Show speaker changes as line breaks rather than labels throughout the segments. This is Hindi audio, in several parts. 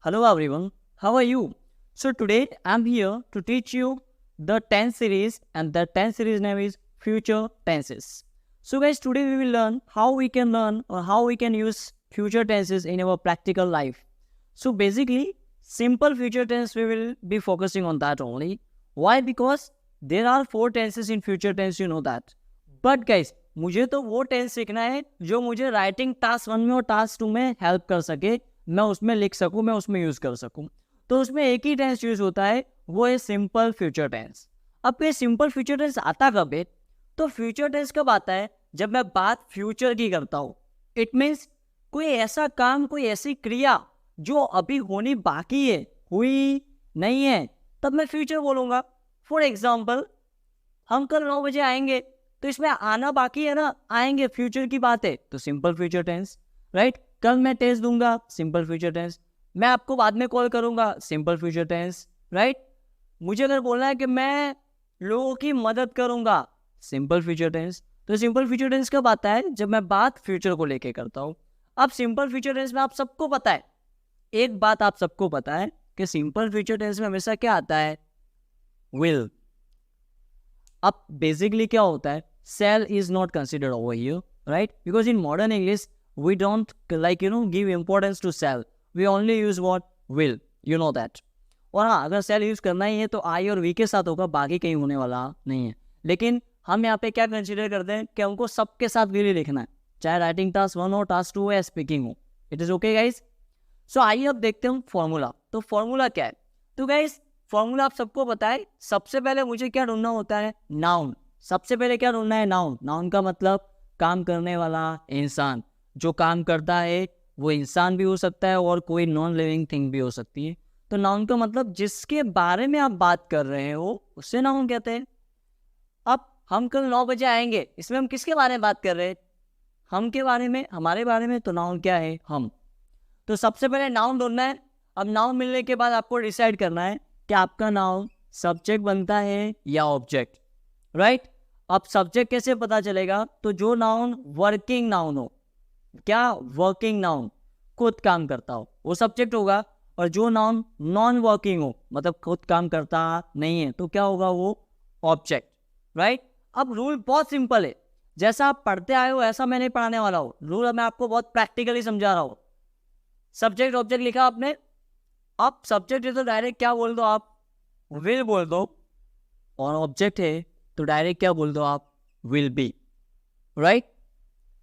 Hello everyone, how are you? So today I'm here to teach you the tense series and the tense series name is future tenses. So guys, today we will learn how we can learn or how we can use future tenses in our practical life. So basically, simple future tense we will be focusing on that only. Why? Because there are four tenses in future tense, you know that. But guys, मुझे तो वो टेंस सीखना है जो मुझे राइटिंग टास्क 1 में और टास्क 2 में हेल्प कर सके, मैं उसमें लिख सकूं, मैं उसमें यूज कर सकूं. तो उसमें एक ही टेंस यूज होता है, वो है सिंपल फ्यूचर टेंस. अब ये सिंपल फ्यूचर टेंस आता कब है? तो फ्यूचर टेंस कब आता है? जब मैं बात फ्यूचर की करता हूँ. इट मीन्स कोई ऐसा काम, कोई ऐसी क्रिया जो अभी होनी बाकी है, हुई नहीं है, तब मैं फ्यूचर बोलूंगा. फॉर एग्जाम्पल, हम कल 9 बजे आएंगे, तो इसमें आना बाकी है ना, आएंगे, फ्यूचर की बात है, तो सिंपल फ्यूचर टेंस. राइट? कल मैं टेस्ट दूंगा, सिंपल फ्यूचर टेंस. मैं आपको बाद में कॉल करूंगा, सिंपल फ्यूचर टेंस. राइट? मुझे अगर बोलना है कि मैं लोगों की मदद करूंगा, सिंपल फ्यूचर टेंस. तो सिंपल फ्यूचर टेंस कब आता है? जब मैं बात फ्यूचर को लेके करता हूं. अब सिंपल फ्यूचर टेंस में आप सबको पता है, एक बात आप सबको पता है कि सिंपल फ्यूचर टेंस में हमेशा क्या आता है? विल. अब बेसिकली क्या होता है? Shall is not considered over here, right? Because in modern English, we don't give importance to shall. We only use what? Will. You know that. और हाँ, अगर shall यूज करना ही है तो I और V के साथ होगा, बाकी कहीं होने वाला नहीं है. लेकिन हम यहाँ पे क्या कंसिडर करते हैं कि हमको सबके साथ will ही लिखना है, चाहे राइटिंग टास्क 1 हो, टास्क 2 हो या स्पीकिंग हो. It is okay guys. So आइए अब देखते हैं फॉर्मूला. तो फॉर्मूला क्या है? तो गाइज फॉर्मूला आप सबको पता है. सबसे पहले मुझे क्या ढूंढना होता है? नाउन. सबसे पहले क्या ढूंढना है? नाउन. नाउन का मतलब काम करने वाला इंसान. जो काम करता है वो इंसान भी हो सकता है और कोई नॉन लिविंग थिंग भी हो सकती है. तो नाउन का मतलब जिसके बारे में आप बात कर रहे हो उससे नाउन कहते हैं. अब हम कल 9 बजे आएंगे, इसमें हम किसके बारे में बात कर रहे हैं? हम के बारे में, हमारे बारे में. तो नाउन क्या है? हम. तो सबसे पहले नाउन ढूंढना है. अब नाउन मिलने के बाद आपको डिसाइड करना है कि आपका नाउन सब्जेक्ट बनता है या ऑब्जेक्ट. राइट? अब सब्जेक्ट कैसे पता चलेगा? तो जो नाउन वर्किंग नाउन हो, क्या? वर्किंग नाउन, खुद काम करता हो, वो सब्जेक्ट होगा. और जो नाउन नॉन वर्किंग हो, मतलब खुद काम करता नहीं है, तो क्या होगा? वो ऑब्जेक्ट. राइट? अब रूल बहुत सिंपल है. जैसा आप पढ़ते आए हो ऐसा मैं नहीं पढ़ाने वाला हूँ. रूल मैं आपको बहुत प्रैक्टिकली समझा रहा हूँ. सब्जेक्ट ऑब्जेक्ट लिखा आपने. अब सब्जेक्ट है तो डायरेक्ट क्या बोल दो आप? विल बोल दो. और ऑब्जेक्ट है तो डायरेक्ट क्या बोल दो आप? Will be. राइट?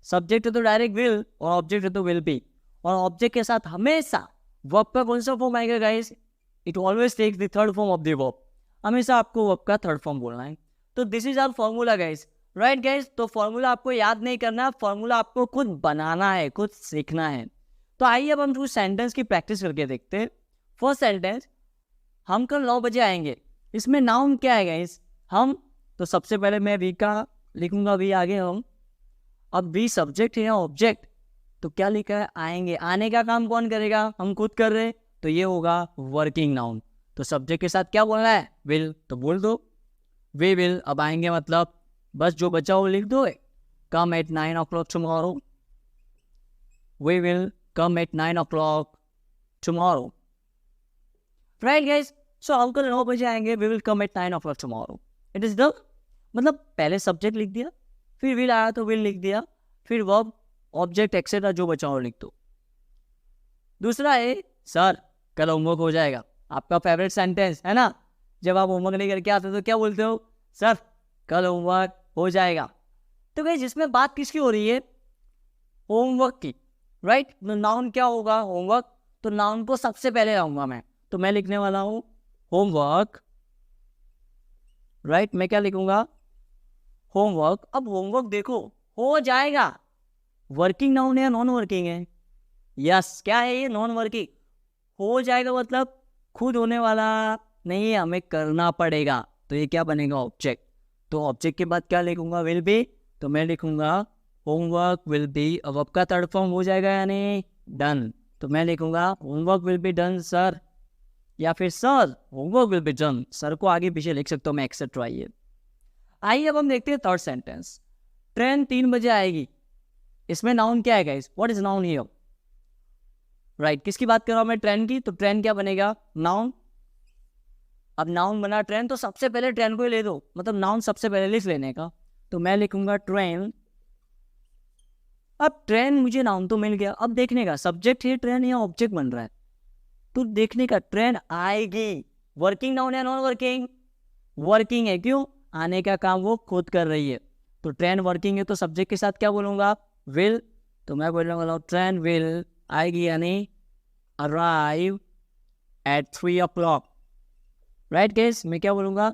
सब्जेक्ट है तो डायरेक्ट विल और ऑब्जेक्ट है तो विल बी. और ऑब्जेक्ट के साथ हमेशा वर्ब का कौन सा फॉर्म आएगा guys? It always takes the third form of the verb. हमेशा आपको वर्ब का थर्ड फॉर्म बोलना है. तो this is our formula guys. Right guys? तो फॉर्मूला आपको याद नहीं करना, फॉर्मूला आपको खुद बनाना है, खुद सीखना है. तो आइए अब हम कुछ सेंटेंस की प्रैक्टिस करके देखते हैं. फर्स्ट सेंटेंस, हम कल 9 बजे आएंगे. इसमें नाउन क्या है गाइस? हम. तो सबसे पहले मैं वी का लिखूंगा, वी आगे हम. अब वी सब्जेक्ट है या ऑब्जेक्ट? तो क्या लिखा है? आएंगे. आने का काम कौन करेगा? हम खुद कर रहे, तो ये होगा वर्किंग नाउन. तो सब्जेक्ट के साथ क्या बोलना है? विल. तो बोल दो वी विल. अब आएंगे मतलब बस जो बचा वो लिख दो. Come at 9 o'clock tomorrow. We will come at 9 o'clock tomorrow. Right guys? So हम कल 9 बजे आएंगे, we will come at 9 o'clock tomorrow. It is done. मतलब पहले सब्जेक्ट लिख दिया, फिर विल आया तो विल लिख दिया, फिर वर्ब, ऑब्जेक्ट एक्सेट्रा जो बचा हो लिख दो. दूसरा है, सर कल होमवर्क हो जाएगा. आपका फेवरेट सेंटेंस है ना? जब आप होमवर्क नहीं करके आते तो क्या बोलते हो? सर कल होमवर्क हो जाएगा. तो गाइस जिसमें बात किसकी हो रही है? होमवर्क की. राइट? नाउन क्या होगा? होमवर्क. तो नाउन को सबसे पहले लाऊंगा मैं, तो मैं लिखने वाला हूं होमवर्क. राइट? मैं क्या लिखूंगा? होमवर्क. अब होमवर्क देखो, हो जाएगा. वर्किंग नाउन है या नॉन वर्किंग है? यस. क्या है ये? Non working. हो जाएगा मतलब खुद होने वाला नहीं है, हमें करना पड़ेगा. तो ये क्या बनेगा? ऑब्जेक्ट. तो ऑब्जेक्ट के बाद क्या लिखूंगा? Will be. तो मैं लिखूंगा होमवर्क विल बी. अब आपका थर्ड फॉर्म हो जाएगा यानी डन. तो मैं लिखूंगा homework will be done sir, या फिर sir homework will be done. Sir को आगे पीछे लिख सकता हूँ मैं, एक्सेट्रा. आइए अब हम देखते हैं थर्ड सेंटेंस. ट्रेन 3 बजे आएगी. इसमें नाउन क्या है guys? What is noun here? Right, किसकी बात कर रहा हूँ मैं? ट्रेन की। तो ट्रेन क्या बनेगा? नाउन। अब नाउन बना ट्रेन, तो सबसे पहले ट्रेन को ही ले दो, मतलब नाउन सबसे पहले लिख लेने का। तो मैं लिखूंगा ट्रेन। अब ट्रेन मुझे नाउन तो मिल गया, अब देखने का सब्जेक्ट है ट्रेन या ऑब्जेक्ट बन रहा है। तो देखने का ट्रेन आएगी। वर्किंग नाउन है नॉन वर्किंग? वर्किंग है। क्यों? आने का काम वो खुद कर रही है। तो ट्रेन वर्किंग है तो सब्जेक्ट के साथ क्या बोलूंगा? विल। तो मैं बोलने वाला हूँ ट्रेन विल आएगी, यानी arrive at 3 o'clock। Right case, मैं क्या बोलूंगा?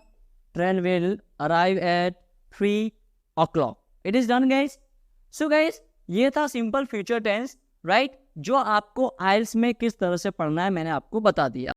Train will arrive at 3 o'clock। It is done guys. So guys, ये था सिंपल फ्यूचर टेंस, राइट, जो आपको आइल्स में किस तरह से पढ़ना है मैंने आपको बता दिया।